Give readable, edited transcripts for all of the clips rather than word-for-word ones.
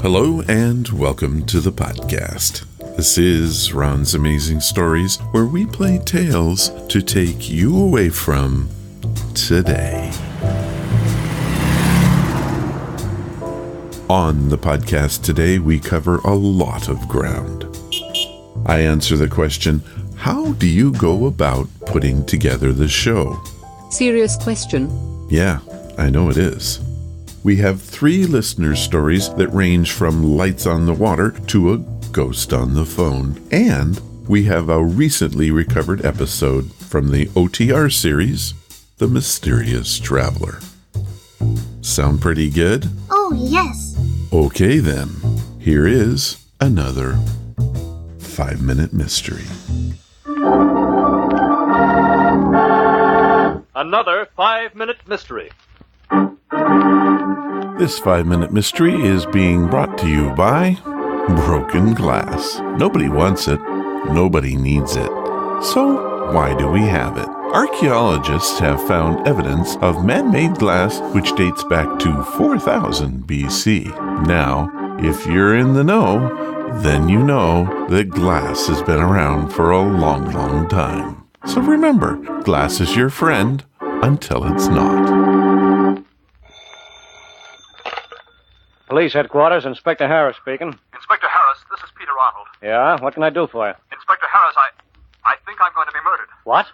Hello and welcome to the podcast. This is Ron's Amazing Stories, where we play tales to take you away from today. On the podcast today, we cover a lot of ground. I answer the question, how do you go about putting together the show? Serious question. Yeah, I know it is. We have 3 listener stories that range from lights on the water to a ghost on the phone. And we have a recently recovered episode from the OTR series, The Mysterious Traveler. Sound pretty good? Oh, yes. Okay then, here is another 5-minute mystery. Another 5-minute mystery. This 5-minute mystery is being brought to you by broken glass. Nobody wants it. Nobody needs it. So why do we have it? Archaeologists have found evidence of man-made glass which dates back to 4000 BC. Now, if you're in the know, then you know that glass has been around for a long, long time. So remember, glass is your friend until it's not. Police headquarters, Inspector Harris speaking. Inspector Harris, this is Peter Arnold. Yeah? What can I do for you? Inspector Harris, I think I'm going to be murdered. What?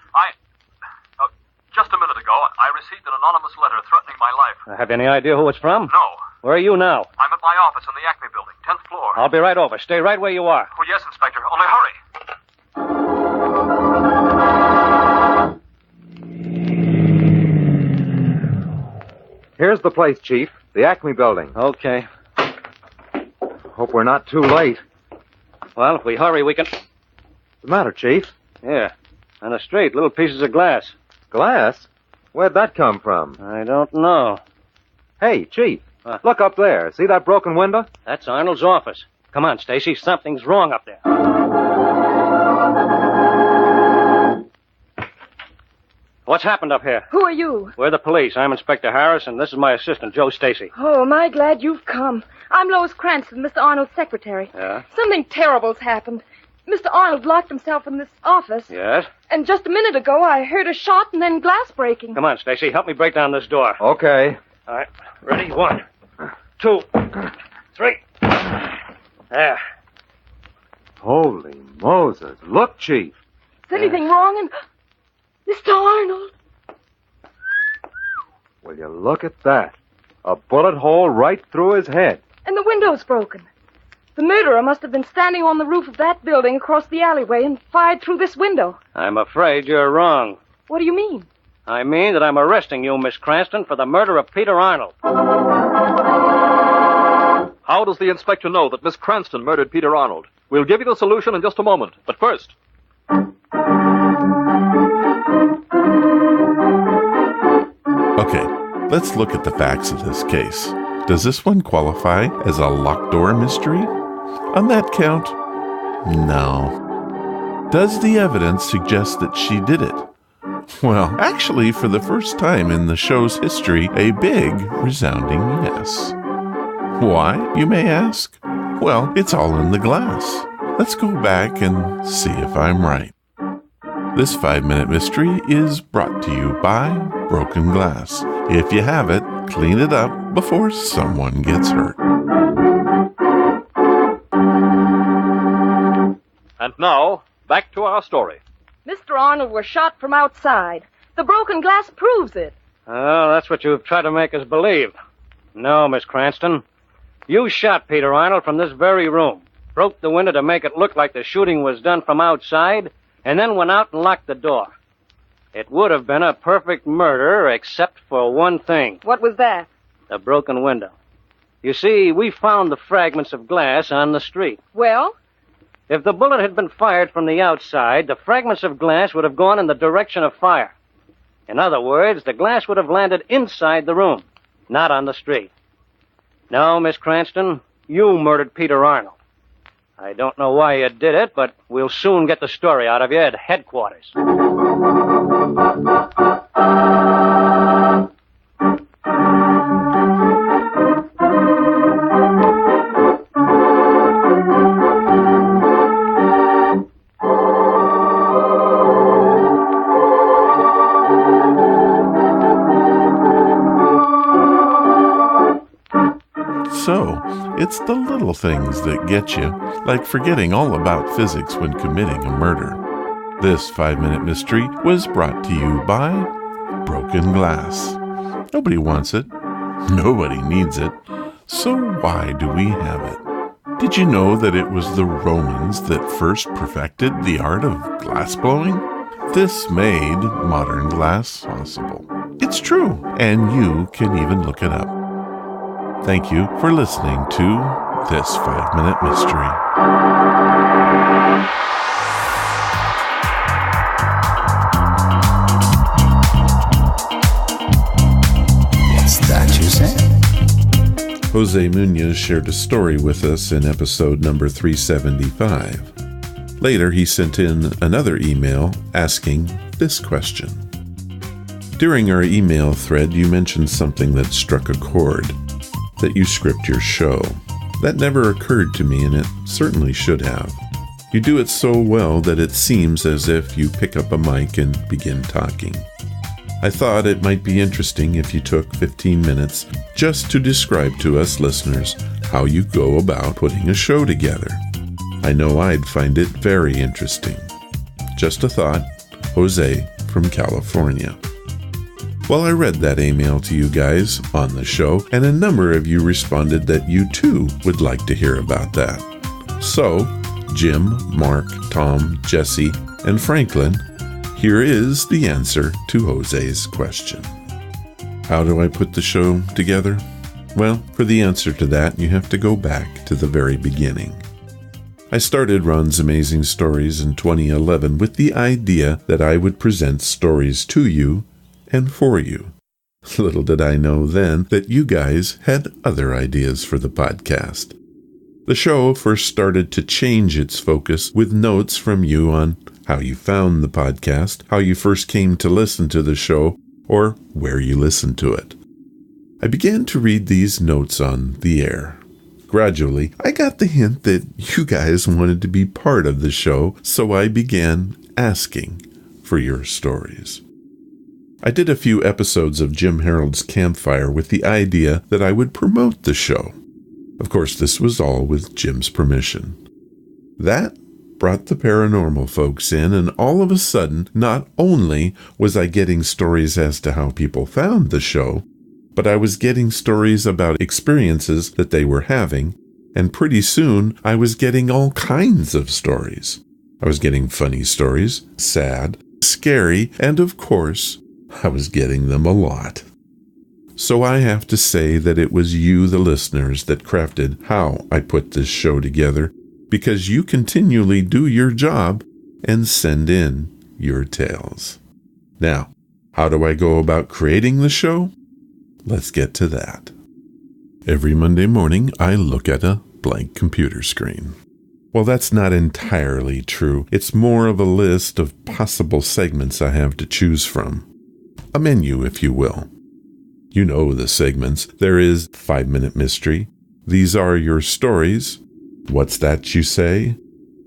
Just a minute ago, I received an anonymous letter threatening my life. Have you any idea who it's from? No. Where are you now? I'm at my office in the Acme building, 10th floor. I'll be right over. Stay right where you are. Oh, yes, Inspector. Only hurry. Here's the place, Chief. The Acme building. Okay. Hope we're not too late. Well, if we hurry, we can... What's the matter, Chief? Yeah. On the street, little pieces of glass. Glass? Where'd that come from? I don't know. Hey, Chief. Look up there. See that broken window? That's Arnold's office. Come on, Stacy. Something's wrong up there. What's happened up here? Who are you? We're the police. I'm Inspector Harris, and this is my assistant, Joe Stacy. Oh, am I glad you've come. I'm Lois Cranston, Mr. Arnold's secretary. Yeah? Something terrible's happened. Mr. Arnold locked himself in this office. Yes? And just a minute ago, I heard a shot and then glass breaking. Come on, Stacy. Help me break down this door. Okay. All right. Ready? 1, 2, 3. There. Holy Moses. Look, Chief. Is anything wrong? And Mr. Arnold. Will you look at that? A bullet hole right through his head. And the window's broken. The murderer must have been standing on the roof of that building across the alleyway and fired through this window. I'm afraid you're wrong. What do you mean? I mean that I'm arresting you, Miss Cranston, for the murder of Peter Arnold. How does the inspector know that Miss Cranston murdered Peter Arnold? We'll give you the solution in just a moment. But first... Okay, let's look at the facts of this case. Does this one qualify as a locked door mystery? On that count, no. Does the evidence suggest that she did it? Well, actually, for the first time in the show's history, a big, resounding yes. Why, you may ask? Well, it's all in the glass. Let's go back and see if I'm right. This 5-minute mystery is brought to you by Broken Glass. If you have it, clean it up before someone gets hurt. And now, back to our story. Mr. Arnold was shot from outside. The broken glass proves it. Oh, that's what you've tried to make us believe. No, Miss Cranston. You shot Peter Arnold from this very room, broke the window to make it look like the shooting was done from outside, and then went out and locked the door. It would have been a perfect murder, except for one thing. What was that? The broken window. You see, we found the fragments of glass on the street. Well? If the bullet had been fired from the outside, the fragments of glass would have gone in the direction of fire. In other words, the glass would have landed inside the room, not on the street. No, Miss Cranston, you murdered Peter Arnold. I don't know why you did it, but we'll soon get the story out of you at headquarters. so. It's the little things that get you, like forgetting all about physics when committing a murder. This 5-Minute Mystery was brought to you by Broken Glass. Nobody wants it. Nobody needs it. So why do we have it? Did you know that it was the Romans that first perfected the art of glassblowing? This made modern glass possible. It's true, and you can even look it up. Thank you for listening to this 5-Minute Mystery. Jose Munoz shared a story with us in episode number 375. Later, he sent in another email asking this question. During our email thread, you mentioned something that struck a chord, that you script your show. That never occurred to me, and it certainly should have. You do it so well that it seems as if you pick up a mic and begin talking. I thought it might be interesting if you took 15 minutes just to describe to us listeners how you go about putting a show together. I know I'd find it very interesting. Just a thought, Jose from California. Well, I read that email to you guys on the show, and a number of you responded that you too would like to hear about that. So, Jim, Mark, Tom, Jesse, and Franklin, here is the answer to Jose's question. How do I put the show together? Well, for the answer to that, you have to go back to the very beginning. I started Ron's Amazing Stories in 2011 with the idea that I would present stories to you and for you. Little did I know then that you guys had other ideas for the podcast. The show first started to change its focus with notes from you on how you found the podcast, how you first came to listen to the show, or where you listened to it. I began to read these notes on the air. Gradually, I got the hint that you guys wanted to be part of the show, so I began asking for your stories. I did a few episodes of Jim Harold's Campfire with the idea that I would promote the show. Of course, this was all with Jim's permission. That brought the paranormal folks in, and all of a sudden, not only was I getting stories as to how people found the show, but I was getting stories about experiences that they were having, and pretty soon I was getting all kinds of stories. I was getting funny stories, sad, scary, and of course, I was getting them a lot. So I have to say that it was you, the listeners, that crafted how I put this show together, because you continually do your job and send in your tales. Now, how do I go about creating the show? Let's get to that. Every Monday morning, I look at a blank computer screen. Well, that's not entirely true. It's more of a list of possible segments I have to choose from. A menu, if you will. You know the segments. There is 5-Minute Mystery. These Are Your Stories. What's That You Say?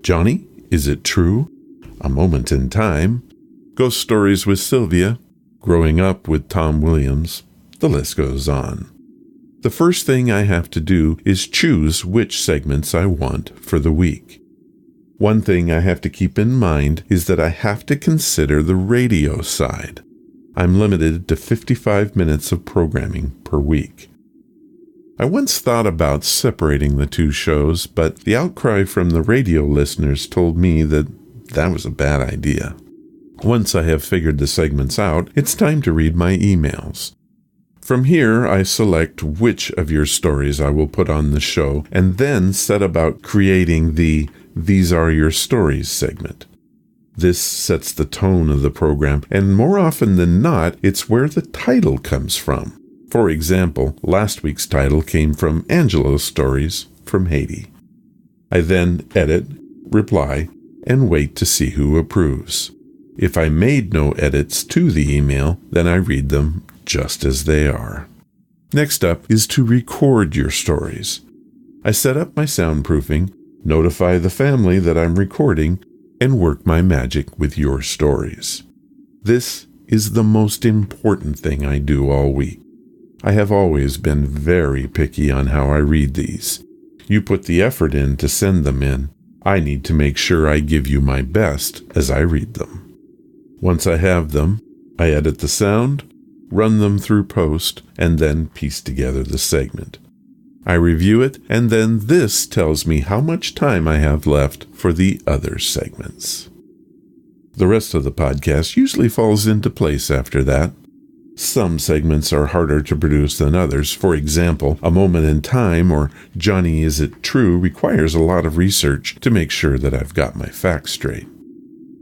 Johnny, Is It True? A Moment in Time. Ghost Stories with Sylvia. Growing Up with Tom Williams. The list goes on. The first thing I have to do is choose which segments I want for the week. One thing I have to keep in mind is that I have to consider the radio side. I'm limited to 55 minutes of programming per week. I once thought about separating the two shows, but the outcry from the radio listeners told me that that was a bad idea. Once I have figured the segments out, it's time to read my emails. From here, I select which of your stories I will put on the show, and then set about creating the These Are Your Stories segment. This sets the tone of the program, and more often than not, it's where the title comes from. For example, last week's title came from Angelo's Stories from Haiti. I then edit, reply, and wait to see who approves. If I made no edits to the email, then I read them just as they are. Next up is to record your stories. I set up my soundproofing, notify the family that I'm recording, and work my magic with your stories. This is the most important thing I do all week. I have always been very picky on how I read these. You put the effort in to send them in. I need to make sure I give you my best as I read them. Once I have them, I edit the sound, run them through post, and then piece together the segment. I review it, and then this tells me how much time I have left for the other segments. The rest of the podcast usually falls into place after that. Some segments are harder to produce than others. For example, A Moment in Time or Johnny Is It True requires a lot of research to make sure that I've got my facts straight.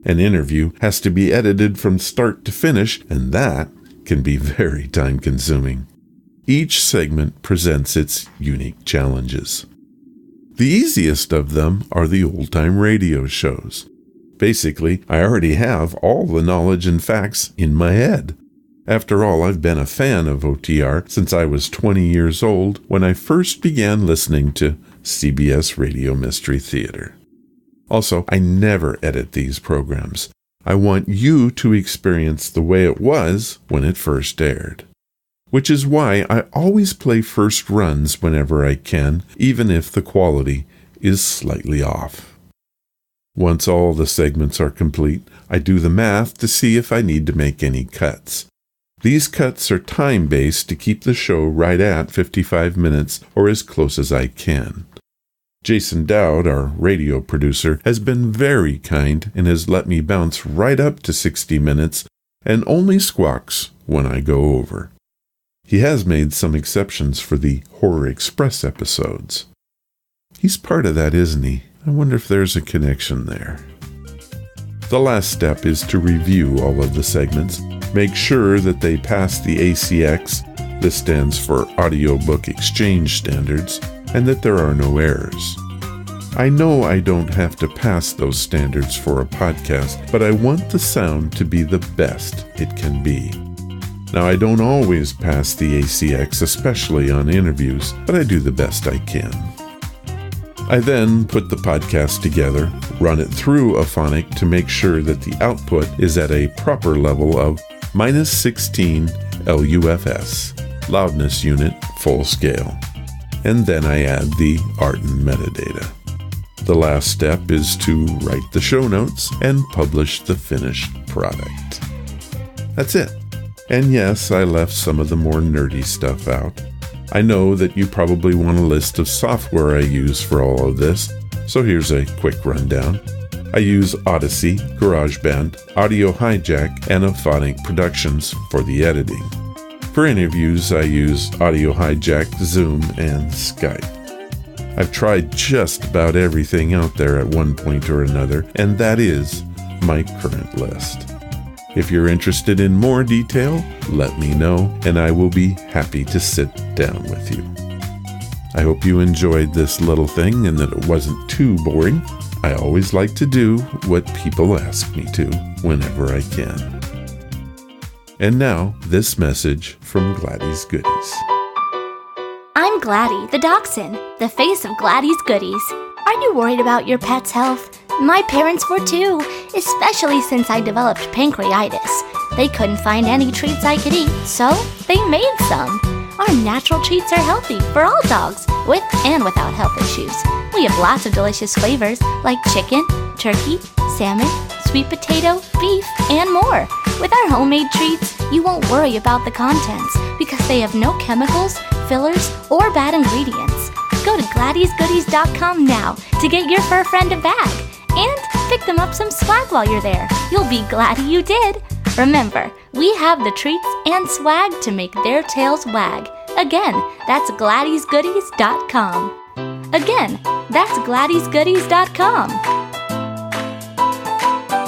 An interview has to be edited from start to finish, and that can be very time-consuming. Each segment presents its unique challenges. The easiest of them are the old-time radio shows. Basically, I already have all the knowledge and facts in my head. After all, I've been a fan of OTR since I was 20 years old when I first began listening to CBS Radio Mystery Theater. Also, I never edit these programs. I want you to experience the way it was when it first aired. Which is why I always play first runs whenever I can, even if the quality is slightly off. Once all the segments are complete, I do the math to see if I need to make any cuts. These cuts are time-based to keep the show right at 55 minutes or as close as I can. Jason Dowd, our radio producer, has been very kind and has let me bounce right up to 60 minutes and only squawks when I go over. He has made some exceptions for the Horror Express episodes. He's part of that, isn't he? I wonder if there's a connection there. The last step is to review all of the segments, make sure that they pass the ACX, this stands for Audiobook Exchange Standards, and that there are no errors. I know I don't have to pass those standards for a podcast, but I want the sound to be the best it can be. Now, I don't always pass the ACX, especially on interviews, but I do the best I can. I then put the podcast together, run it through Aphonic to make sure that the output is at a proper level of -16 LUFS, loudness unit, full scale. And then I add the Arden metadata. The last step is to write the show notes and publish the finished product. That's it. And yes, I left some of the more nerdy stuff out. I know that you probably want a list of software I use for all of this, so here's a quick rundown. I use Odyssey, GarageBand, Audio Hijack, and Aphonic Productions for the editing. For interviews, I use Audio Hijack, Zoom, and Skype. I've tried just about everything out there at one point or another, and that is my current list. If you're interested in more detail, let me know, and I will be happy to sit down with you. I hope you enjoyed this little thing and that it wasn't too boring. I always like to do what people ask me to whenever I can. And now, this message from Gladys Goodies. I'm Gladdy, the dachshund, the face of Gladdy's Goodies. Are you worried about your pet's health? My parents were too, especially since I developed pancreatitis. They couldn't find any treats I could eat, so they made some. Our natural treats are healthy for all dogs, with and without health issues. We have lots of delicious flavors like chicken, turkey, salmon, sweet potato, beef, and more. With our homemade treats, you won't worry about the contents because they have no chemicals, fillers, or bad ingredients. Go to GladysGoodies.com now to get your fur friend a bag. And pick them up some swag while you're there. You'll be glad you did. Remember, we have the treats and swag to make their tails wag. Again, that's GladysGoodies.com. Again, that's GladysGoodies.com.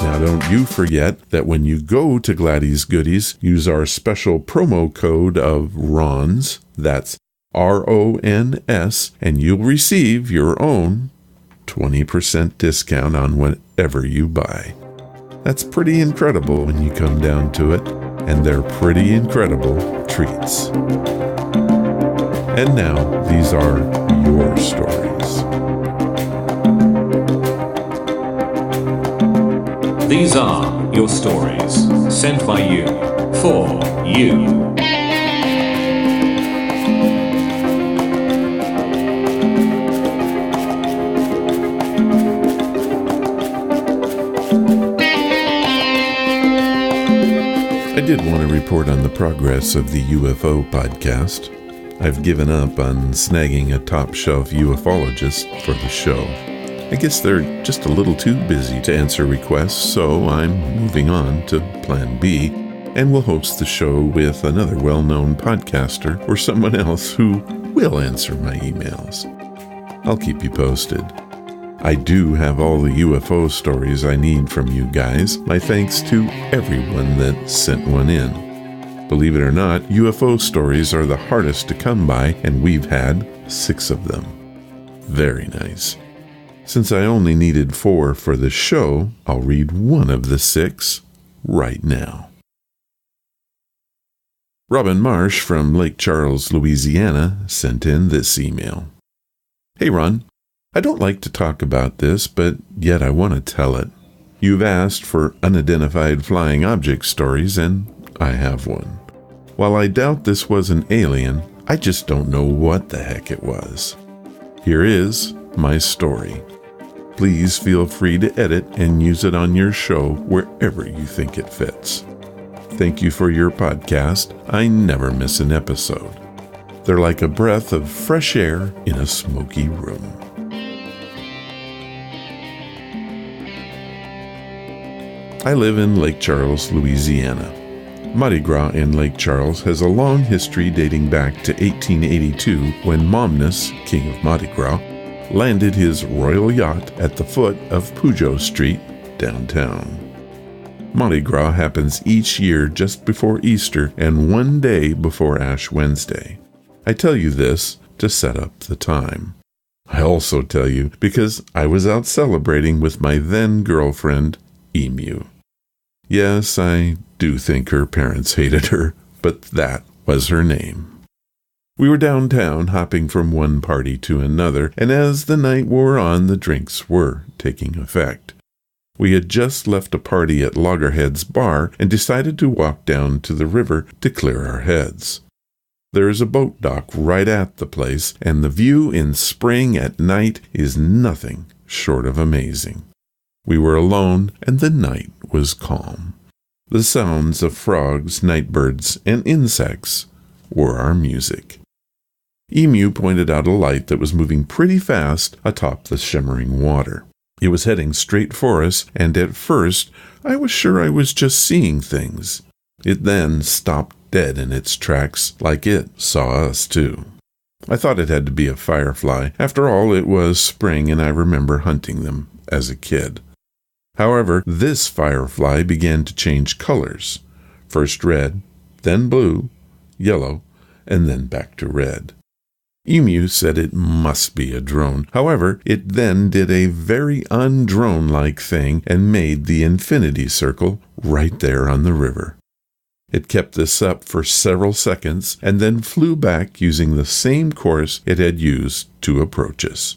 Now don't you forget that when you go to Gladys Goodies, use our special promo code of RONS, that's RONS, and you'll receive your own 20% discount on whatever you buy. That's pretty incredible when you come down to it, and they're pretty incredible treats. And now, these are your stories. These are your stories, sent by you, for you. I did want to report on the progress of the UFO podcast. I've given up on snagging a top-shelf ufologist for the show. I guess they're just a little too busy to answer requests, so I'm moving on to Plan B, and will host the show with another well-known podcaster or someone else who will answer my emails. I'll keep you posted. I do have all the UFO stories I need from you guys. My thanks to everyone that sent one in. Believe it or not, UFO stories are the hardest to come by, and we've had 6 of them. Very nice. Since I only needed 4 for the show, I'll read one of the 6 right now. Robin Marsh from Lake Charles, Louisiana, sent in this email. Hey Ron, I don't like to talk about this, but yet I want to tell it. You've asked for unidentified flying object stories, and I have one. While I doubt this was an alien, I just don't know what the heck it was. Here is my story. Please feel free to edit and use it on your show wherever you think it fits. Thank you for your podcast. I never miss an episode. They're like a breath of fresh air in a smoky room. I live in Lake Charles, Louisiana. Mardi Gras in Lake Charles has a long history dating back to 1882 when Momnus, king of Mardi Gras, landed his royal yacht at the foot of Pujo Street, downtown. Mardi Gras happens each year just before Easter and one day before Ash Wednesday. I tell you this to set up the time. I also tell you because I was out celebrating with my then-girlfriend, Emu. Yes, I do think her parents hated her, but that was her name. We were downtown hopping from one party to another, and as the night wore on, the drinks were taking effect. We had just left a party at Loggerhead's bar and decided to walk down to the river to clear our heads. There is a boat dock right at the place, and the view in spring at night is nothing short of amazing. We were alone, and the night was calm. The sounds of frogs, nightbirds, and insects were our music. Emu pointed out a light that was moving pretty fast atop the shimmering water. It was heading straight for us, and at first I was sure I was just seeing things. It then stopped dead in its tracks, like it saw us too. I thought it had to be a firefly. After all, it was spring, and I remember hunting them as a kid. However, this firefly began to change colors. First red, then blue, yellow, and then back to red. Emu said it must be a drone. However, it then did a very undrone-like thing and made the infinity circle right there on the river. It kept this up for several seconds and then flew back using the same course it had used to approach us.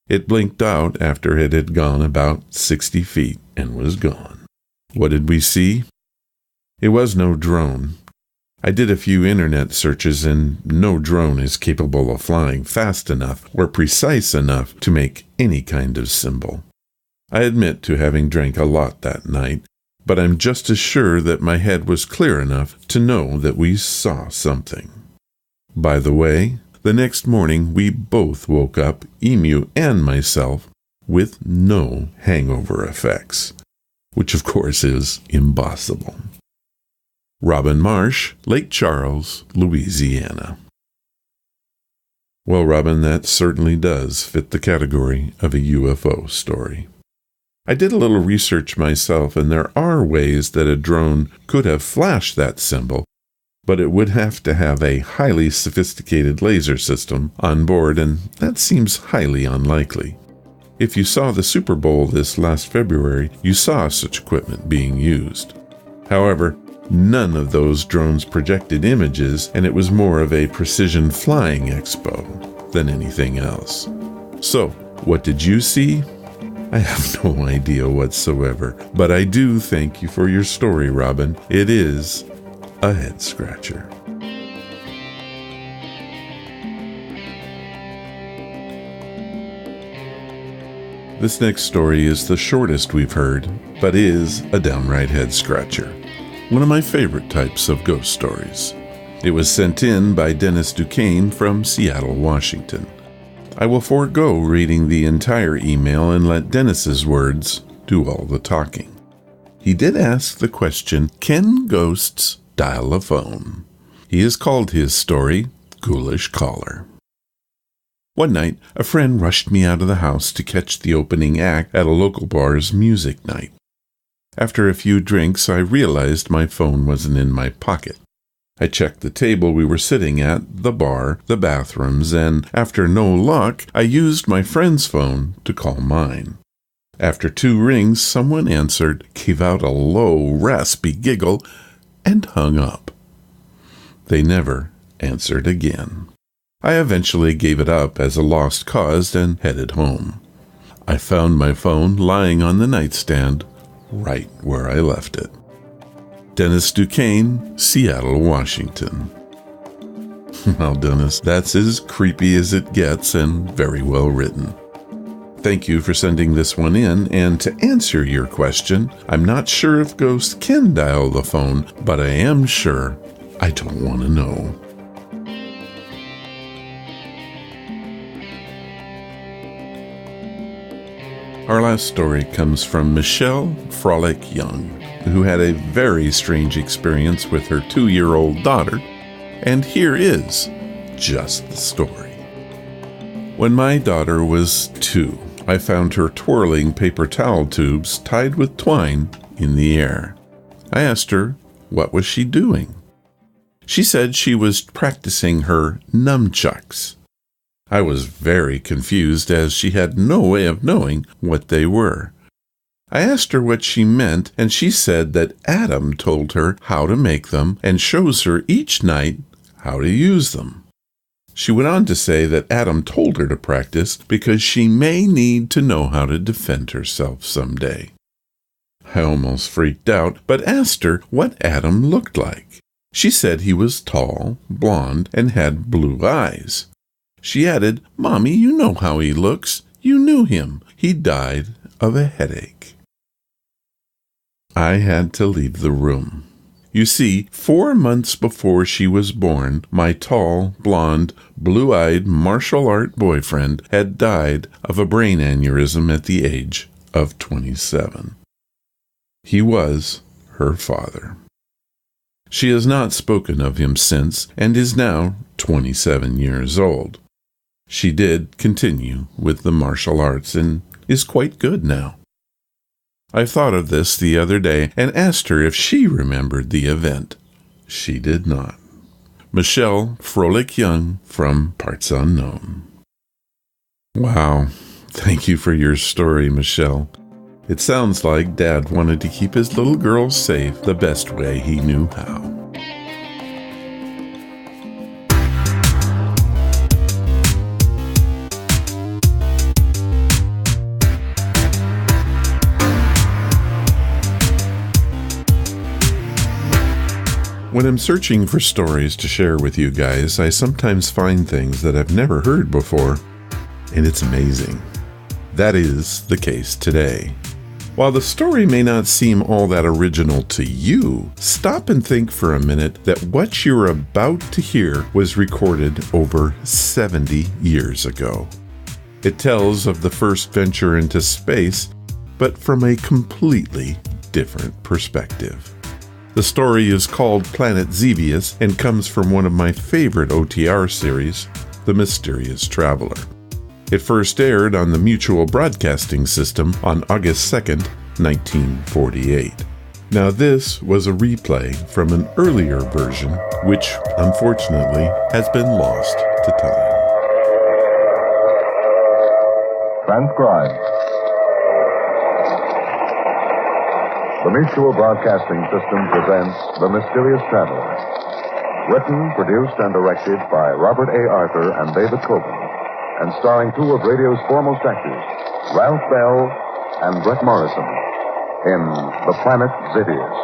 It blinked out after it had gone about 60 feet and was gone. What did we see? It was no drone. I did a few internet searches, and no drone is capable of flying fast enough or precise enough to make any kind of symbol. I admit to having drank a lot that night, but I'm just as sure that my head was clear enough to know that we saw something. By the way, the next morning we both woke up, Emu and myself, with no hangover effects, which of course is impossible. Robin Marsh, Lake Charles, Louisiana. Well, Robin, that certainly does fit the category of a UFO story. I did a little research myself, and there are ways that a drone could have flashed that symbol, but it would have to have a highly sophisticated laser system on board, and that seems highly unlikely. If you saw the Super Bowl this last February, you saw such equipment being used. However, none of those drones projected images, and it was more of a precision flying expo than anything else. So, what did you see? I have no idea whatsoever, but I do thank you for your story, Robin. It is a head-scratcher. This next story is the shortest we've heard, but is a downright head-scratcher. one of my favorite types of ghost stories. It was sent in by Dennis Duquesne from Seattle, Washington. I will forego reading the entire email and let Dennis's words do all the talking. He did ask the question, can ghosts dial a phone? He has called his story Ghoulish Caller. One night, a friend rushed me out of the house to catch the opening act at a local bar's music night. After a few drinks, I realized my phone wasn't in my pocket. I checked the table we were sitting at, the bar, the bathrooms, and after no luck, I used my friend's phone to call mine. After 2 rings, someone answered, gave out a low, raspy giggle, and hung up. They never answered again. I eventually gave it up as a lost cause and headed home. I found my phone lying on the nightstand, right where I left it. Dennis Duquesne, Seattle, Washington. Well, Dennis, that's as creepy as it gets and very well written. Thank you for sending this one in, and to answer your question, I'm not sure if ghosts can dial the phone, but I am sure I don't want to know. Our last story comes from Michelle Frolic Young, who had a very strange experience with her 2-year-old daughter, and here is just the story. When my daughter was 2, I found her twirling paper towel tubes tied with twine in the air. I asked her, what was she doing? She said she was practicing her nunchucks. I was very confused as she had no way of knowing what they were. I asked her what she meant, and she said that Adam told her how to make them and shows her each night how to use them. She went on to say that Adam told her to practice because she may need to know how to defend herself someday. I almost freaked out, but asked her what Adam looked like. She said he was tall, blond, and had blue eyes. She added, Mommy, you know how he looks. You knew him. He died of a headache. I had to leave the room. You see, 4 months before she was born, my tall, blond, blue-eyed martial art boyfriend had died of a brain aneurysm at the age of 27. He was her father. She has not spoken of him since and is now 27 years old. She did continue with the martial arts and is quite good now. I thought of this the other day and asked her if she remembered the event. She did not. Michelle Frolic Young from Parts Unknown. Wow. Thank you for your story, Michelle. It sounds like Dad wanted to keep his little girl safe the best way he knew how. When I'm searching for stories to share with you guys, I sometimes find things that I've never heard before, and it's amazing. That is the case today. While the story may not seem all that original to you, stop and think for a minute that what you're about to hear was recorded over 70 years ago. It tells of the first venture into space, but from a completely different perspective. The story is called Planet Zevious and comes from one of my favorite OTR series, The Mysterious Traveler. It first aired on the Mutual Broadcasting System on August 2nd, 1948. Now this was a replay from an earlier version, which unfortunately has been lost to time. Transcribed. The Mutual Broadcasting System presents The Mysterious Traveler. Written, produced, and directed by Robert A. Arthur and David Coben, and starring 2 of radio's foremost actors, Ralph Bell and Brett Morrison, in The Planet Zevious.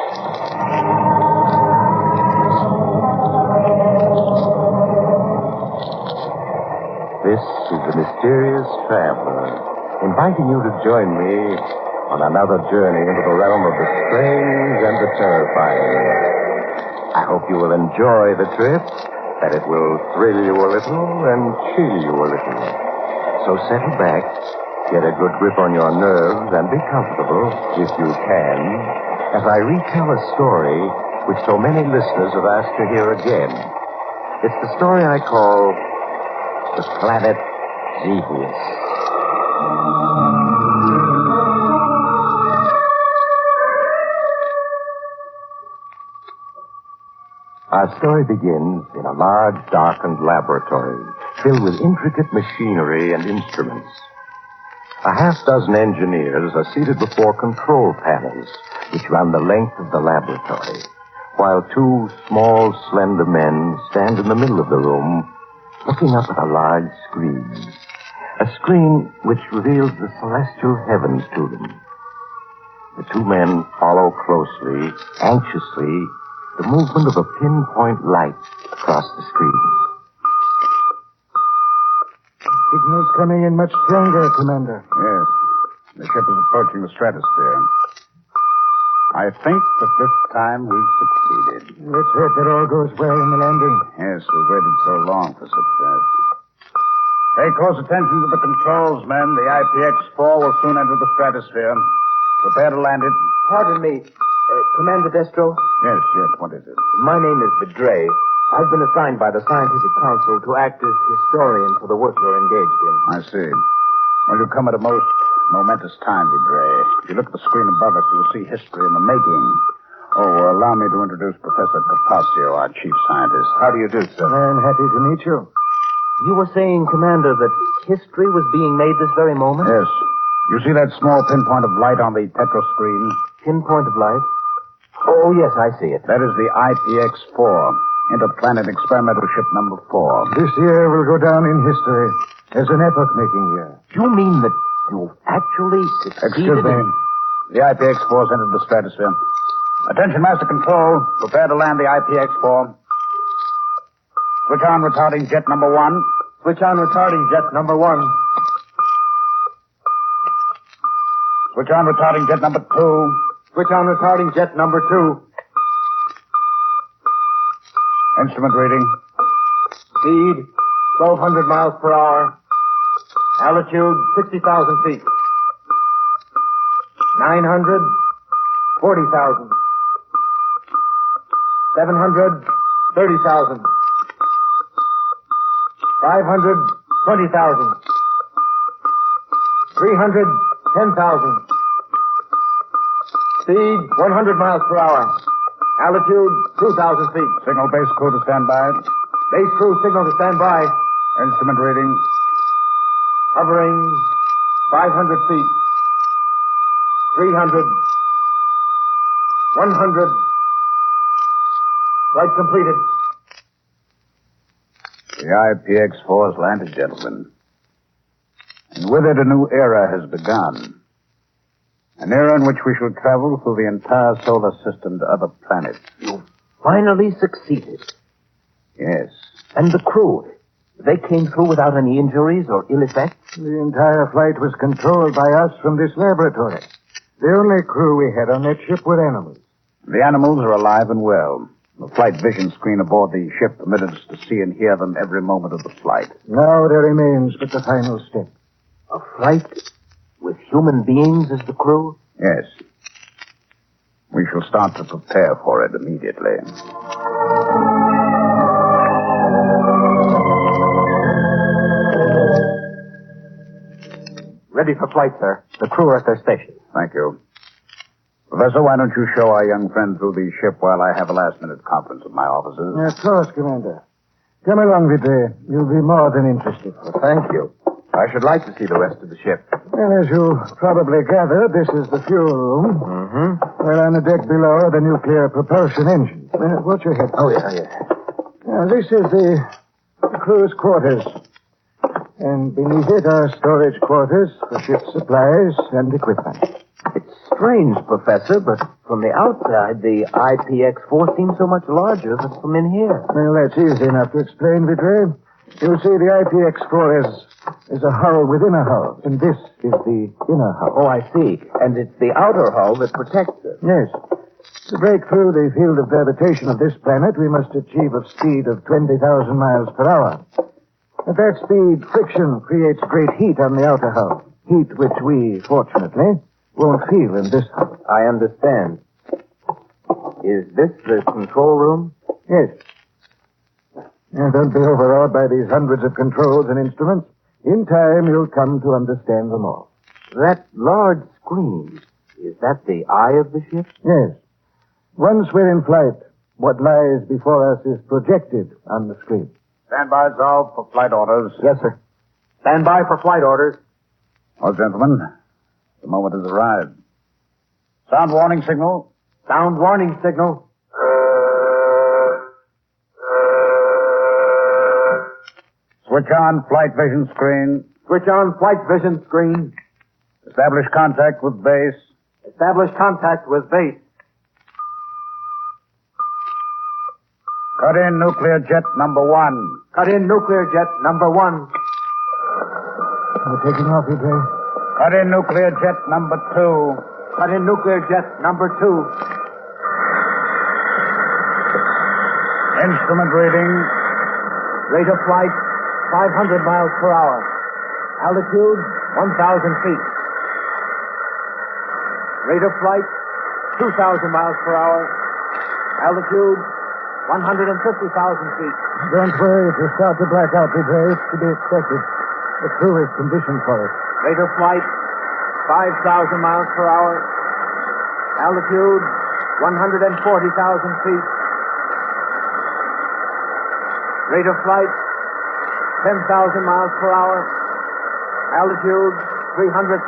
This is The Mysterious Traveler, inviting you to join me on another journey into the realm of the strange and the terrifying. I hope you will enjoy the trip, that it will thrill you a little and chill you a little. So settle back, get a good grip on your nerves, and be comfortable, if you can, as I retell a story which so many listeners have asked to hear again. It's the story I call The Planet Zevious. Our story begins in a large, darkened laboratory filled with intricate machinery and instruments. A half-dozen engineers are seated before control panels which run the length of the laboratory, while two small, slender men stand in the middle of the room looking up at a large screen. A screen which reveals the celestial heavens to them. The two men follow closely, anxiously, the movement of a pinpoint light across the screen. Signal's coming in much stronger, Commander. Yes. The ship is approaching the stratosphere. I think that this time we've succeeded. Let's hope that all goes well in the landing. Yes, we've waited so long for success. Pay close attention to the controls, men. The IPX-4 will soon enter the stratosphere. Prepare to land it. Pardon me. Commander Destro? Yes, what is it? My name is Vidray. I've been assigned by the Scientific Council to act as historian for the work you're engaged in. I see. Well, you come at a most momentous time, Vidray. If you look at the screen above us, you will see history in the making. Oh, allow me to introduce Professor Capaccio, our chief scientist. How do you do, sir? I'm happy to meet you. You were saying, Commander, that history was being made this very moment? Yes. You see that small pinpoint of light on the petro screen? Pinpoint of light? Oh, yes, I see it. That is the IPX-4, interplanet experimental ship number 4. This year will go down in history as an epoch-making year. You mean that you've actually succeeded? Excuse me. The IPX-4's entered the stratosphere. Attention, Master Control. Prepare to land the IPX-4. Switch on retarding jet number 1. Switch on retarding jet number 1. Switch on retarding jet number 2. Switch on retarding jet number 2. Instrument reading. Speed, 1,200 miles per hour. Altitude, 60,000 feet. 900, 40,000. 700, 30,000. 500, 20,000. 300, 10,000. Speed, 100 miles per hour. Altitude, 2,000 feet. Signal base crew to stand by. Base crew signal to stand by. Instrument reading. Hovering 500 feet. 300. 100. Flight completed. The IPX-4 has landed, gentlemen. And with it, a new era has begun. An era in which we shall travel through the entire solar system to other planets. You finally succeeded. Yes. And the crew, they came through without any injuries or ill effects? The entire flight was controlled by us from this laboratory. The only crew we had on that ship were animals. The animals are alive and well. The flight vision screen aboard the ship permitted us to see and hear them every moment of the flight. Now there remains but the final step. A flight with human beings as the crew? Yes. We shall start to prepare for it immediately. Ready for flight, sir. The crew are at their stations. Thank you. Professor, why don't you show our young friend through the ship while I have a last-minute conference with my officers? Of course, Commander. Come along, Vidray. You'll be more than interested. Well, thank you. I should like to see the rest of the ship. Well, as you probably gathered, this is the fuel room. Mm-hmm. Well, on the deck below are the nuclear propulsion engines. Watch your head. Oh, yeah. Now, this is the crew's quarters. And beneath it are storage quarters for ship supplies and equipment. It's strange, Professor, but from the outside, the IPX-4 seems so much larger than from in here. Well, that's easy enough to explain, Vidray. You see, the IPX-4 has There's a hull within a hull, and this is the inner hull. Oh, I see. And it's the outer hull that protects it. Yes. To break through the field of gravitation of this planet, we must achieve a speed of 20,000 miles per hour. At that speed, friction creates great heat on the outer hull. Heat which we, fortunately, won't feel in this hull. I understand. Is this the control room? Yes. Now, don't be overawed by these hundreds of controls and instruments. In time, you'll come to understand them all. That large screen, is that the eye of the ship? Yes. Once we're in flight, what lies before us is projected on the screen. Stand by, Zal, for flight orders. Yes, sir. Stand by for flight orders. Well, gentlemen, the moment has arrived. Sound warning signal. Sound warning signal. Switch on flight vision screen. Switch on flight vision screen. Establish contact with base. Establish contact with base. Cut in nuclear jet number 1. Cut in nuclear jet number 1. We're taking off, Idre. Cut in nuclear jet number 2. Cut in nuclear jet number 2. Instrument reading. Rate of flight, 500 miles per hour. Altitude, 1,000 feet. Rate of flight, 2,000 miles per hour. Altitude, 150,000 feet. Don't worry if you start to black out, Idre. It's to be expected. The crew is conditioned for it. Rate of flight, 5,000 miles per hour. Altitude, 140,000 feet. Rate of flight, 10,000 miles per hour. Altitude, 300,000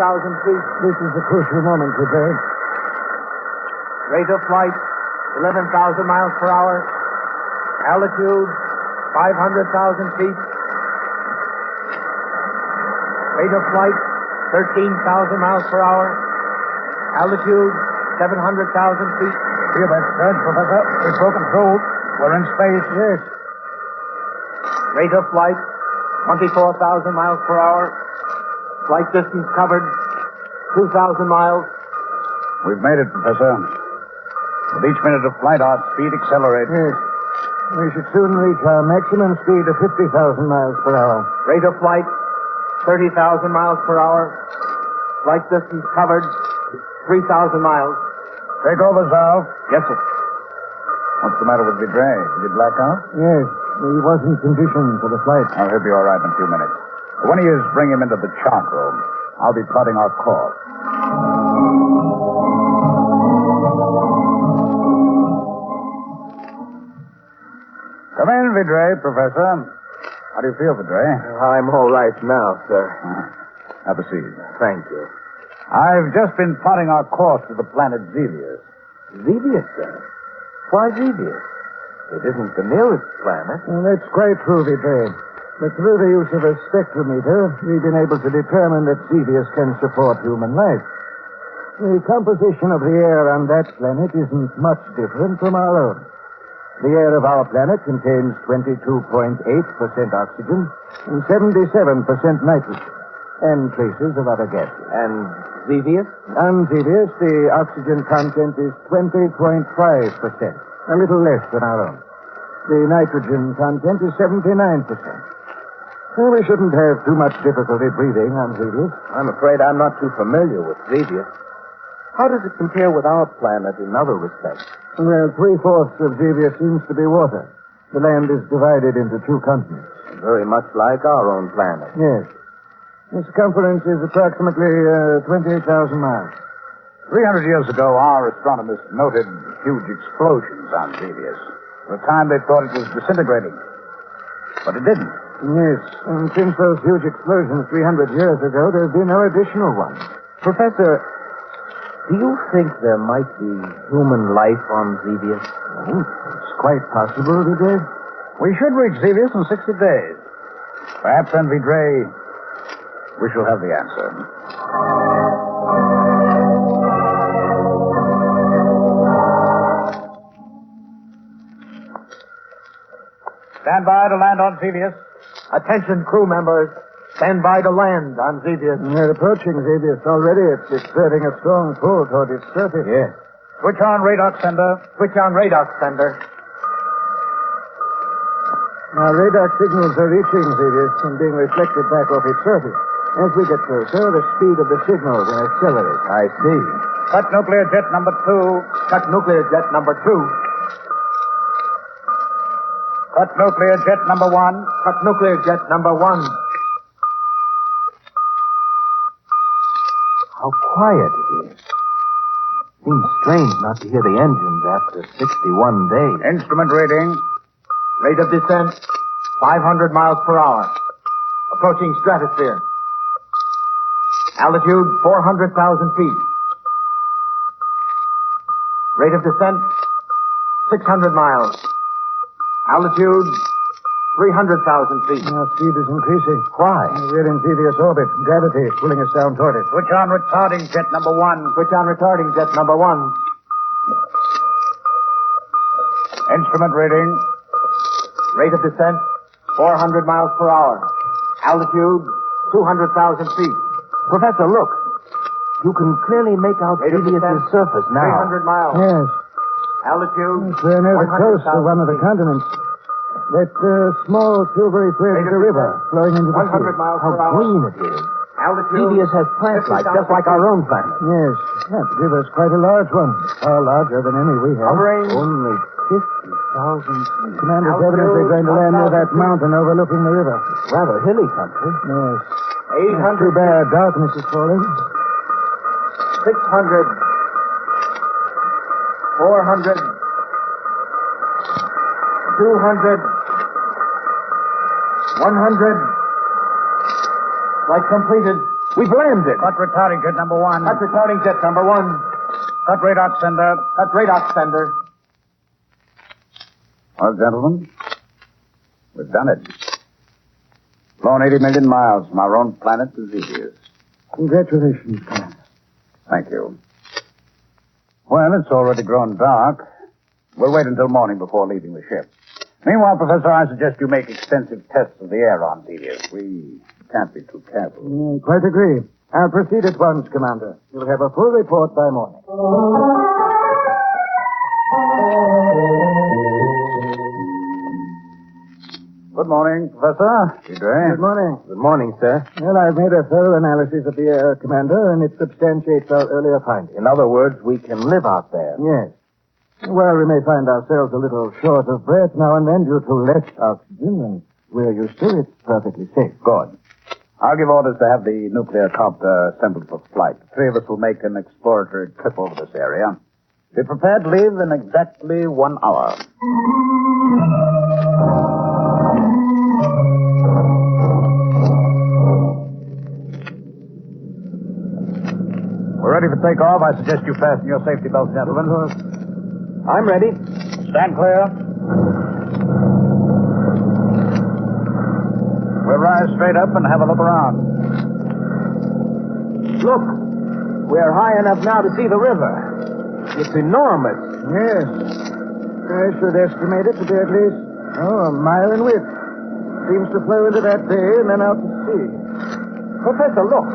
feet. This is the crucial moment, Idre. Rate of flight, 11,000 miles per hour. Altitude, 500,000 feet. Rate of flight, 13,000 miles per hour. Altitude, 700,000 feet. Feel that surge, Professor? We've broken through. We're in space. Yes. Rate of flight, 24,000 miles per hour. Flight distance covered, 2,000 miles. We've made it, Professor. With each minute of flight, our speed accelerates. Yes. We should soon reach our maximum speed of 50,000 miles per hour. Rate of flight, 30,000 miles per hour. Flight distance covered, 3,000 miles. Take over, Zal. Yes, sir. What's the matter with Vidre? Did he black out? Yes. He wasn't conditioned for the flight. Oh, he'll be all right in a few minutes. When he is, bring him into the chart room. I'll be plotting our course. Come in, Vidre, Professor. How do you feel, Vidre? I'm all right now, sir. Have a seat. Thank you. I've just been plotting our course to the planet Zevious. Zevious, sir? Why Zevious? It isn't the nearest planet. Well, that's quite true, Vidre. But through the use of a spectrometer, we've been able to determine that Zevious can support human life. The composition of the air on that planet isn't much different from our own. The air of our planet contains 22.8% oxygen and 77% nitrogen, and traces of other gases. And Zevious? On Zevious, the oxygen content is 20.5%, a little less than our own. The nitrogen content is 79%. Well, we shouldn't have too much difficulty breathing on Zevious. I'm afraid I'm not too familiar with Zevious. How does it compare with our planet in other respects? Well, 3/4 of Zevious seems to be water. The land is divided into 2 continents. Very much like our own planet. Yes. The circumference is approximately 28,000 miles. 300 years ago, our astronomers noted huge explosions on Zevious. For a time, they thought it was disintegrating. But it didn't. Yes, and since those huge explosions 300 years ago, there have been no additional ones. Professor, do you think there might be human life on Zevious? Oh, it's quite possible, Vidre. We should reach Zevious in 60 days. Perhaps then, Vidre, we shall have the answer. Stand by to land on Zevious. Attention, crew members. Stand by to land on Zevious. We're approaching Zevious already. It's exerting a strong pull toward its surface. Yes. Switch on radar sender. Switch on radar sender. Our radar signals are reaching Zevious and being reflected back off its surface. As we get closer, the speed of the signal will accelerate. I see. Cut nuclear jet number 2. Cut nuclear jet number 2. Cut nuclear jet number 1. Cut nuclear jet number 1. How quiet it is. Seems strange not to hear the engines after 61 days. Instrument reading. Rate of descent, 500 miles per hour. Approaching stratosphere. Altitude, 400,000 feet. Rate of descent, 600 miles. Altitude, 300,000 feet. Our speed is increasing. Why? We're in Zevious orbit. Gravity is pulling us down toward it. Switch on retarding jet number 1. Switch on retarding jet number 1. Instrument reading. Rate of descent, 400 miles per hour. Altitude, 200,000 feet. Professor, look. You can clearly make out Zevious' surface now. 300 miles. Yes. Altitude, We're near the coast of 100,000 one of the feet. continents. That small silvery thread is a river flowing into the 100 sea. miles per hour. Green it is. Altitude. Zevious has plant life, just like our own planet. Yes, that river's quite a large one. Far larger than any we have. Hovering. Only 50,000 feet. Commander's Altitude, evidently going to land near that 1,000 feet. mountain overlooking the river. Rather hilly country. Yes. 800. Too bad darkness is falling. 600. 400. 200. 100. Flight completed. We've landed. Cut retarding jet number 1. Cut retarding jet number 1. Cut radar sender. Cut radar sender. Well, gentlemen, we've done it. Flown 80 million miles from our own planet to Zevious. Congratulations, Commander. Thank you. Well, it's already grown dark. We'll wait until morning before leaving the ship. Meanwhile, Professor, I suggest you make extensive tests of the air on Zevious. We can't be too careful. Quite agree. I'll proceed at once, Commander. You'll have a full report by morning. Good morning, Professor. Good morning. Good morning, sir. Well, I've made a thorough analysis of the air, Commander, and it substantiates our earlier findings. In other words, we can live out there. Yes. Well, we may find ourselves a little short of breath now and then due to less oxygen, and we're used to it. It's perfectly safe. Good. I'll give orders to have the nuclear copter assembled for flight. The three of us will make an exploratory trip over this area. Be prepared to leave in exactly 1 hour. We're ready for takeoff. I suggest you fasten your safety belts, gentlemen. I'm ready. Stand clear. We'll rise straight up and have a look around. Look. We're high enough now to see the river. It's enormous. Yes. I should estimate it to be at least, a mile in width. Seems to flow into that bay and then out to sea. Professor, look.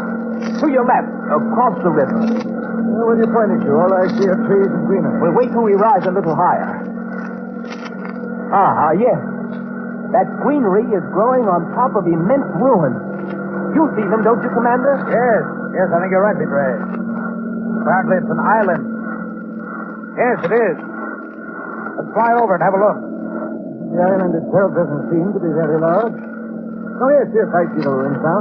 To your left, across the river. What are you pointing to? All I see are trees and greenery. Well, wait till we rise a little higher. Yes. That greenery is growing on top of immense ruins. You see them, don't you, Commander? Yes, I think you're right, Pedro. Apparently it's an island. Yes, it is. Let's fly over and have a look. The island itself doesn't seem to be very large. Oh, yes, I see the ruins now.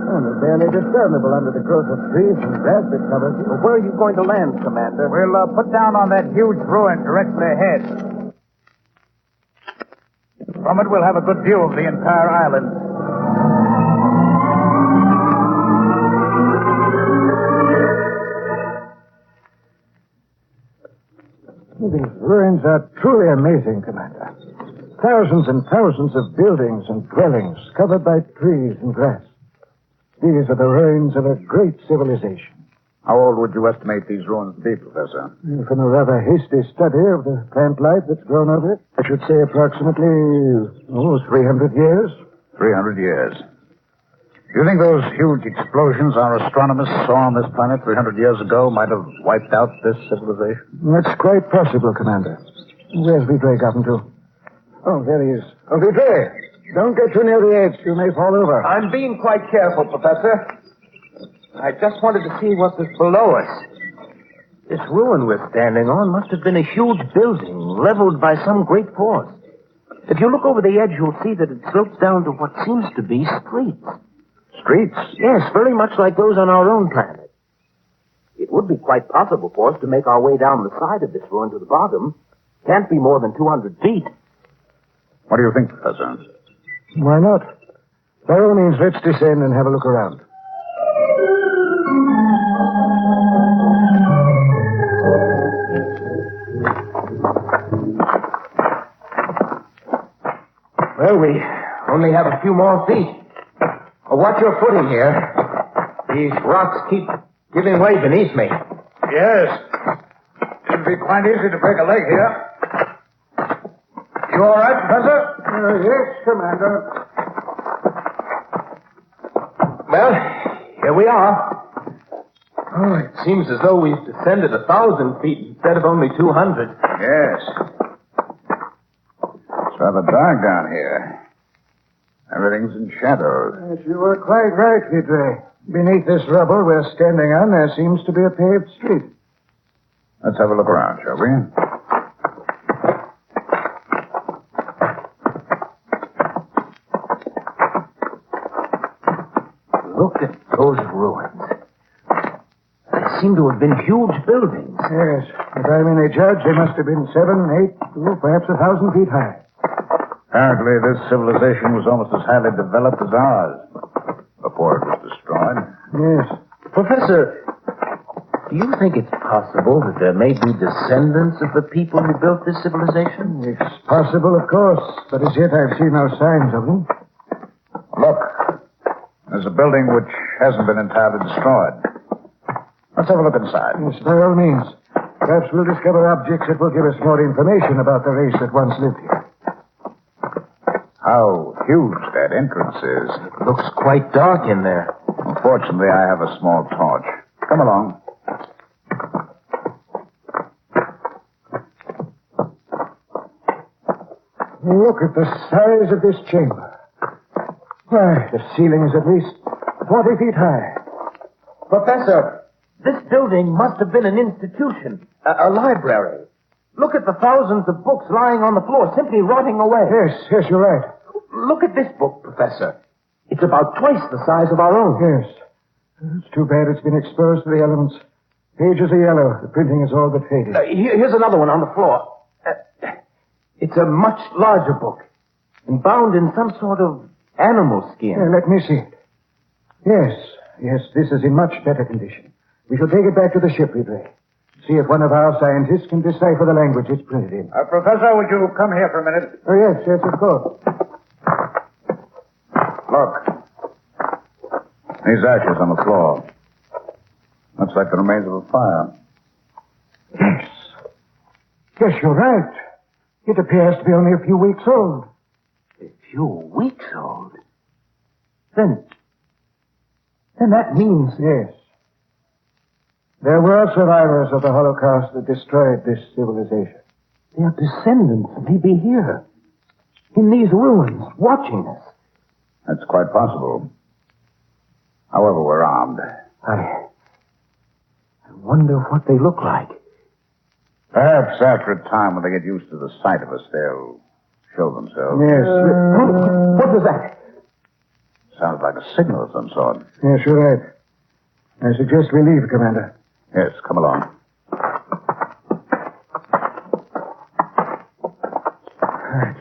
And they're barely discernible under the growth of trees and grass that covers it. Well, where are you going to land, Commander? We'll put down on that huge ruin directly ahead. From it, we'll have a good view of the entire island. These ruins are truly amazing, Commander. Thousands and thousands of buildings and dwellings covered by trees and grass. These are the ruins of a great civilization. How old would you estimate these ruins to be, Professor? From a rather hasty study of the plant life that's grown over it, I should say approximately, 300 years. 300 years. Do you think those huge explosions our astronomers saw on this planet 300 years ago might have wiped out this civilization? That's quite possible, Commander. Where's Vidre gotten to? Oh, there he is. Oh, Vidre, don't get too near the edge. You may fall over. I'm being quite careful, Professor. I just wanted to see what was below us. This ruin we're standing on must have been a huge building leveled by some great force. If you look over the edge, you'll see that it slopes down to what seems to be streets. Streets? Yes, very much like those on our own planet. It would be quite possible for us to make our way down the side of this ruin to the bottom. Can't be more than 200 feet. What do you think, Professor? Why not? By all means, let's descend and have a look around. Well, we only have a few more feet. Watch your footing here. These rocks keep giving way beneath me. Yes. It'd be quite easy to break a leg here. You all right, Professor? Yes, Commander. Well, here we are. Oh, it seems as though we've descended 1,000 feet instead of only 200. Yes. It's rather dark down here. Everything's in shadow. Yes, you were quite right, Vidre. Beneath this rubble we're standing on, there seems to be a paved street. Let's have a look around, shall we? Look at those ruins. They seem to have been huge buildings. Yes. If I'm any judge, they must have been 7, 8, perhaps 1,000 feet high. Apparently, this civilization was almost as highly developed as ours before it was destroyed. Yes. Professor, do you think it's possible that there may be descendants of the people who built this civilization? It's possible, of course, but as yet I've seen no signs of them. Look, there's a building which hasn't been entirely destroyed. Let's have a look inside. Yes, by all means. Perhaps we'll discover objects that will give us more information about the race that once lived here. How huge that entrance is. It looks quite dark in there. Unfortunately, I have a small torch. Come along. Look at the size of this chamber. Why, the ceiling is at least 40 feet high. Professor, this building must have been an institution, a library. Look at the thousands of books lying on the floor, simply rotting away. Yes, you're right. Look at this book, Professor. It's about twice the size of our own. Yes. It's too bad it's been exposed to the elements. Pages are yellow. The printing is all but faded. Here's another one on the floor. It's a much larger book, and bound in some sort of animal skin. Let me see it. Yes, this is in much better condition. We shall take it back to the ship, Vidre. See if one of our scientists can decipher the language it's printed in. Professor, would you come here for a minute? Oh, yes, of course. Look. These ashes on the floor. Looks like the remains of a fire. Yes, you're right. It appears to be only a few weeks old. A few weeks old? Then that means... Yes. There were survivors of the Holocaust that destroyed this civilization. Their descendants may be here, in these ruins, watching us. That's quite possible. However, we're armed. I wonder what they look like. Perhaps after a time, when they get used to the sight of us, they'll show themselves. Yes. What was that? Sounds like a signal of some sort. Yes, you're right. I suggest we leave, Commander. Yes, come along.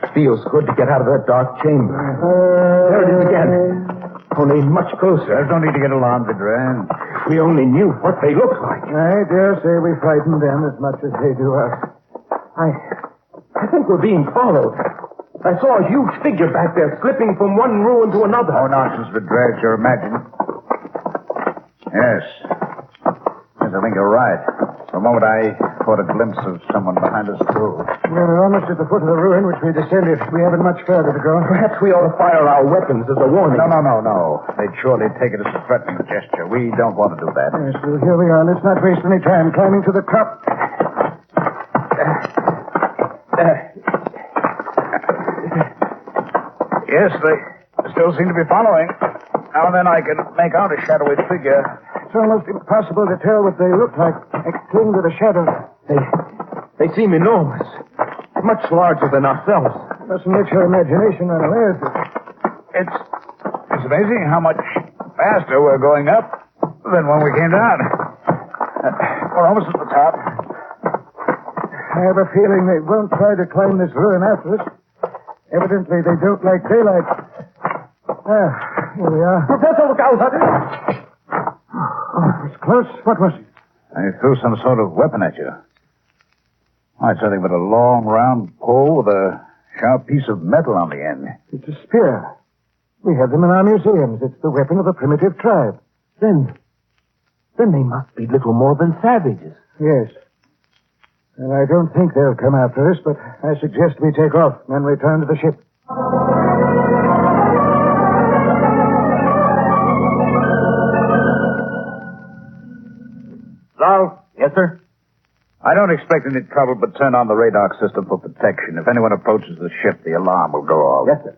It feels good to get out of that dark chamber. There it is again. Only much closer. There's no need to get alarmed, Vidre. If we only knew what they look like. I dare say we frighten them as much as they do us. I think we're being followed. I saw a huge figure back there slipping from one ruin to another. Oh, nonsense, Vidre. It's your imagining. Yes. Yes, I think you're right. For a moment, I caught a glimpse of someone behind us, too. We're almost at the foot of the ruin, which we descended. We haven't much further to go. Perhaps we ought to fire our weapons as a warning. No. They'd surely take it as a threatening gesture. We don't want to do that. Yes, well, here we are. Let's not waste any time climbing to the top. Yes, they still seem to be following. Now and then I can make out a shadowy figure. It's almost impossible to tell what they look like. They cling to the shadows. They seem enormous. Much larger than ourselves. Mustn't let your imagination run away with you. It's amazing how much faster we're going up than when we came down. We're almost at the top. I have a feeling they won't try to climb this ruin after us. Evidently, they don't like daylight. Here we are. Professor, look out! Oh, it's close. What was it? They threw some sort of weapon at you. Oh, it's something but a long, round pole with a sharp piece of metal on the end. It's a spear. We have them in our museums. It's the weapon of a primitive tribe. Then they must be little more than savages. Yes. And I don't think they'll come after us, but I suggest we take off and return to the ship. Lal? Yes, sir? I don't expect any trouble, but turn on the radar system for protection. If anyone approaches the ship, the alarm will go off. Yes, sir.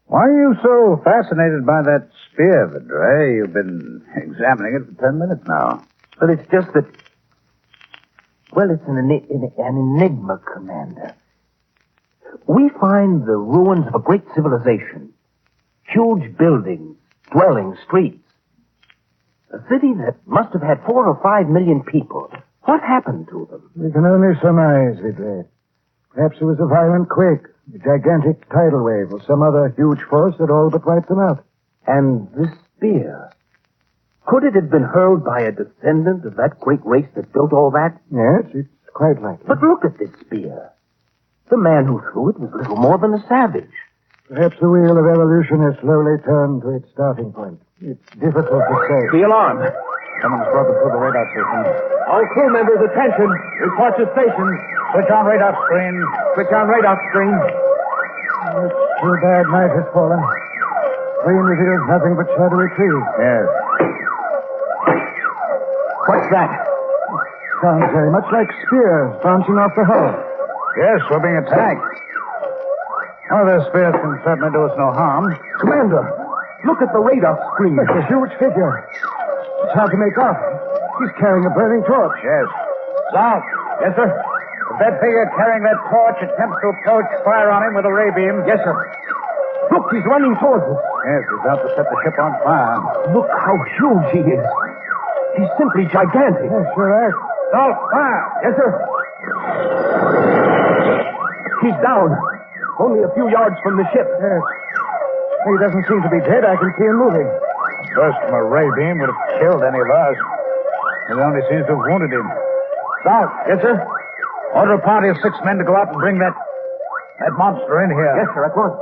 Why are you so fascinated by that spear, Vidray? You've been examining it for 10 minutes now. But it's just that... Well, it's an enigma, Commander. We find the ruins of a great civilization. Huge buildings, dwellings, streets. A city that must have had 4 or 5 million people. What happened to them? We can only surmise, Vidray. Perhaps it was a violent quake, a gigantic tidal wave, or some other huge force that all but wiped them out. And this spear... Could it have been hurled by a descendant of that great race that built all that? Yes, it's quite likely. But look at this spear. The man who threw it was little more than a savage. Perhaps the wheel of evolution has slowly turned to its starting point. It's difficult to say. The alarm. Someone's broken through the radar system. All crew members, attention. Report to station. Switch on radar screen. Switch on radar screen. It's too bad night has fallen. Screen reveals nothing but shadowy trees. Yes. What's that? Sounds very much like spears bouncing off the hull. Yes, we're being attacked. One of those spears can certainly do us no harm. Commander, look at the radar screen. It's a huge figure. It's hard to make out. He's carrying a burning torch. Yes. Sal. Yes, sir? If that figure carrying that torch attempts to approach, fire on him with a ray beam. Yes, sir. Look, he's running towards us. Yes, he's out to set the ship on fire. Look how huge he is. He's simply gigantic. Yes, sure is. Salt, fire. Yes, sir. He's down. Only a few yards from the ship. Yes. He doesn't seem to be dead. I can see him moving. A burst from a ray beam would have killed any of us. It only seems to have wounded him. Salt. Yes, sir. Order a party of 6 men to go out and bring that monster in here. Yes, sir, at once.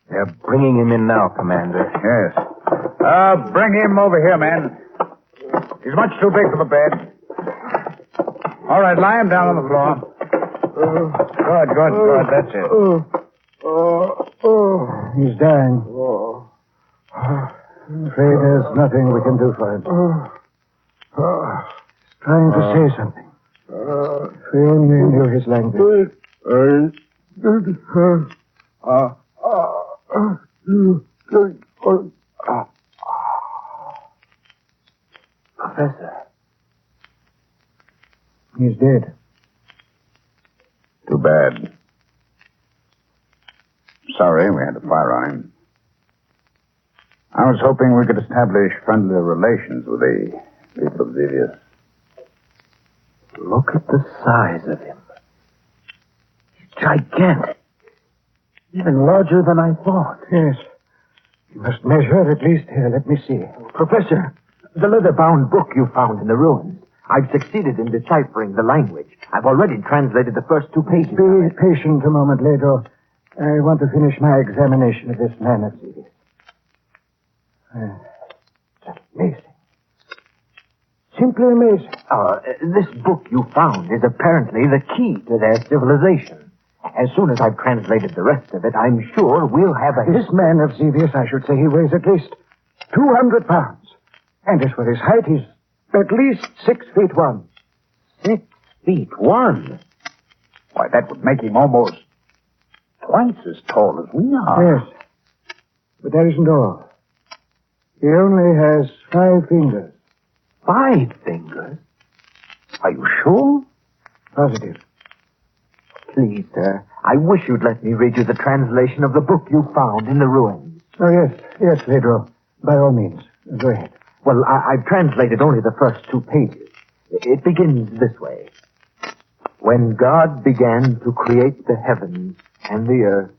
They're bringing him in now, Commander. Yes. Bring him over here, man. He's much too big for the bed. All right, lie him down on the floor. Good. That's it. He's dying. I'm afraid there's nothing we can do for him. He's trying to say something. If we only knew his language. Professor. He's dead. Too bad. Sorry we had to fire on him. I was hoping we could establish friendly relations with the people of Zevious. Look at the size of him. He's gigantic. Even larger than I thought. Yes. You must measure at least. Here, let me see. Professor, the leather-bound book you found in the ruins. I've succeeded in deciphering the language. I've already translated the first 2 pages. Be patient a moment, Leto. I want to finish my examination of this Planet Zevious. Just amazing. Simply amazing. This book you found is apparently the key to their civilization. As soon as I've translated the rest of it, I'm sure we'll have a... This man of Zevious, I should say he weighs at least 200 pounds. And as for his height, he's at least 6 feet 1. 6 feet 1? Why, that would make him almost twice as tall as we are. Yes. But that isn't all. He only has 5 fingers. 5 fingers? Are you sure? Positive. Please, sir, I wish you'd let me read you the translation of the book you found in the ruins. Oh, yes, Pedro. By all means. Go ahead. Well, I've translated only the first 2 pages. It begins this way. When God began to create the heavens and the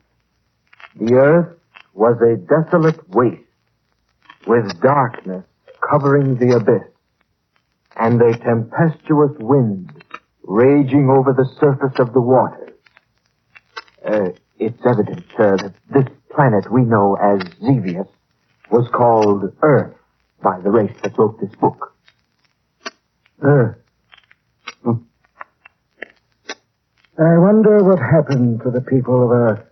earth was a desolate waste, with darkness covering the abyss, and a tempestuous wind raging over the surface of the waters. It's evident, sir, that this planet we know as Zevious was called Earth by the race that wrote this book. Earth. I wonder what happened to the people of Earth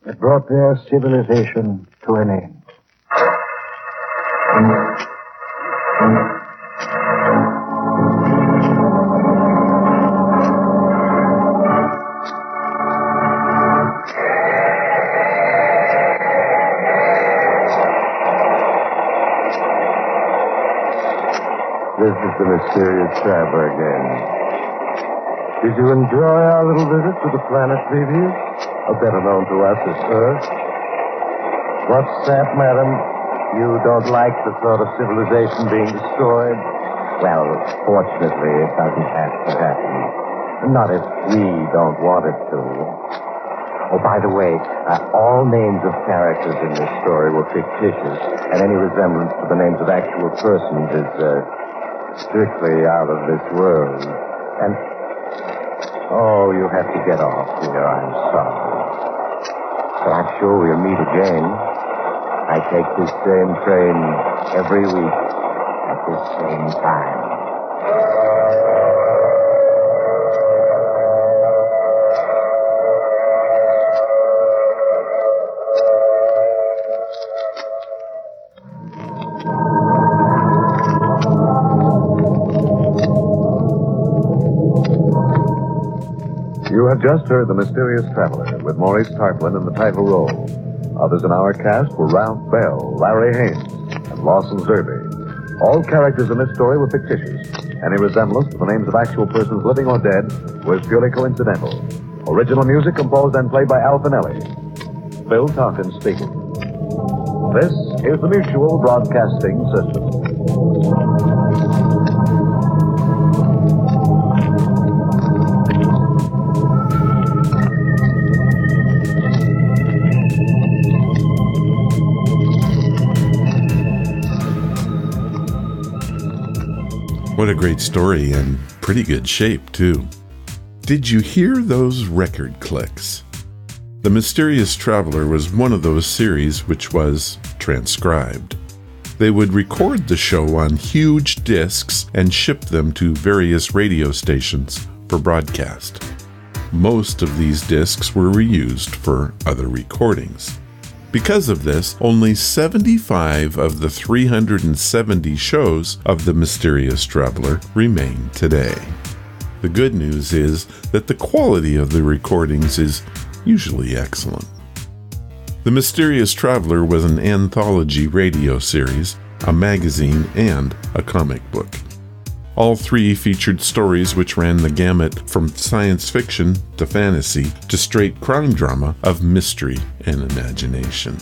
that brought their civilization to an end. This is the mysterious traveler again. Did you enjoy our little visit to the Planet Zevious, or better known to us as Earth? What's that, madam? You don't like the thought of civilization being destroyed? Well, fortunately, it doesn't have to happen. Not if we don't want it to. Oh, by the way, all names of characters in this story were fictitious, and any resemblance to the names of actual persons is strictly out of this world. And, oh, you have to get off here. I'm sorry. But I'm sure we'll meet again. I take this same train every week at this same time. You have just heard The Mysterious Traveler with Maurice Tarplin in the title role. Others in our cast were Ralph Bell, Larry Haynes, and Lawson Zerby. All characters in this story were fictitious. Any resemblance to the names of actual persons living or dead was purely coincidental. Original music composed and played by Al Finelli. Bill Tompkins speaking. This is the Mutual Broadcasting System. What a great story, and pretty good shape, too. Did you hear those record clicks? The Mysterious Traveler was one of those series which was transcribed. They would record the show on huge discs and ship them to various radio stations for broadcast. Most of these discs were reused for other recordings. Because of this, only 75 of the 370 shows of The Mysterious Traveler remain today. The good news is that the quality of the recordings is usually excellent. The Mysterious Traveler was an anthology radio series, a magazine, and a comic book. All 3 featured stories which ran the gamut from science fiction to fantasy to straight crime drama of mystery and imagination.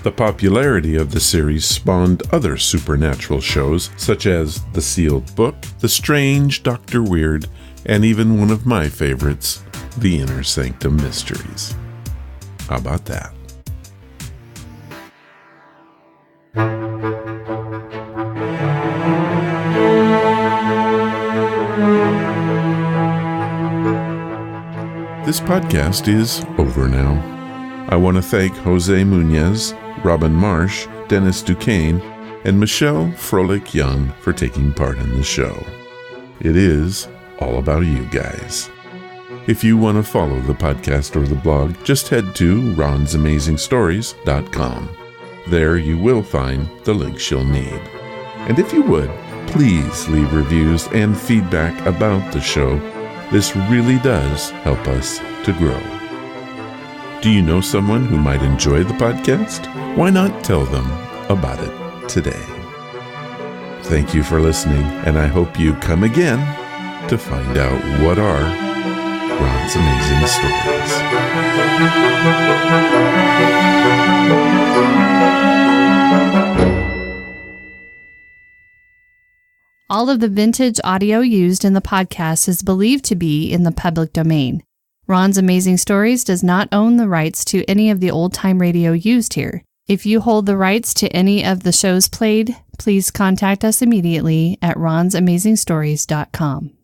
The popularity of the series spawned other supernatural shows such as The Sealed Book, The Strange Dr. Weird, and even one of my favorites, The Inner Sanctum Mysteries. How about that? This podcast is over now. I want to thank Jose Munoz, Robin Marsh, Dennis Duquesne, and Michelle Froelich Young for taking part in the show. It is all about you guys. If you want to follow the podcast or the blog, just head to ronsamazingstories.com. There you will find the links you'll need. And if you would, please leave reviews and feedback about the show. This really does help us to grow. Do you know someone who might enjoy the podcast? Why not tell them about it today? Thank you for listening, and I hope you come again to find out what are Ron's Amazing Stories. All of the vintage audio used in the podcast is believed to be in the public domain. Ron's Amazing Stories does not own the rights to any of the old-time radio used here. If you hold the rights to any of the shows played, please contact us immediately at ronsamazingstories.com.